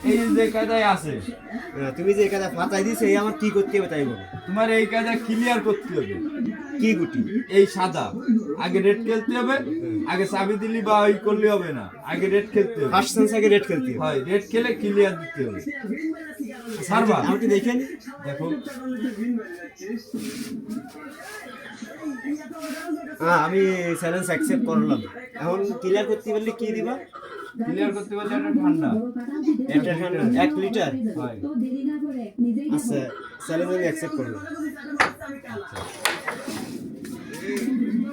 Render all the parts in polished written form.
এই যে কায়দায় আছে, তুমি যে এই কায়দা ফাঁচাই দিছো, এই আমার কি করতে হবে তাই বলো। তোমার এই কায়দা ক্লিয়ার করতে হবে। কি গুটি? এই সাদা আগে রেড খেলতে হবে, আগে চাবি দিলি বা ওই করলে হবে না, আগে রেড খেলতে হবে। ফার্স্ট সেন্স আগে রেড খেলতে হবে। হয়, রেড খেলে ক্লিয়ার দিতে হবে। পারবা? আমাকে দেখেন, দেখো হ্যাঁ আমি চ্যালেঞ্জ অ্যাকসেপ্ট করলাম। এখন ক্লিয়ার করতে পারলে কি দিবা? ক্লিয়ার করতে পারলে একটা ঠান্ডা, এটা 1 লিটার। হয়। আচ্ছা চ্যালেঞ্জ আমি অ্যাকসেপ্ট করলাম।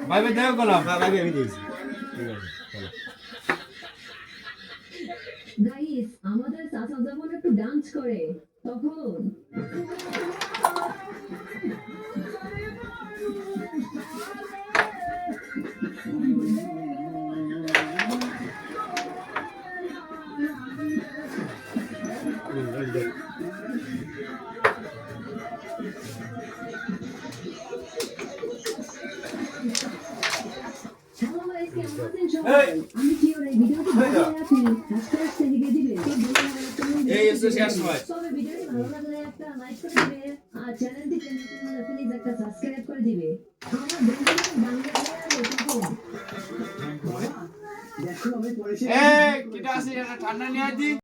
ভাইবে দেখো গেলাম। হ্যাঁ ভাই আমি দিয়েছি। ঠিক আছে চলো। গাইস আমাদের চাচা যখন একটু ডান্স করে তখন হ্যালো গাইস কেমন আছেন সবাই? আমি কি ওর এই ভিডিওটি ভালো লাগলে সাবস্ক্রাইব করে দিবে। এই এসে শেষ হয়। তবে ভিডিওটি ভালো লাগলে একটা লাইক করে দিবে আর চ্যানেলটিকে নতুন হলে প্লিজ একটা সাবস্ক্রাইব করে দিবে। আমার বন্ধুরা বাংলা এই কিটা আছে, এটা ঠান্ডা নিয়ে আইতি।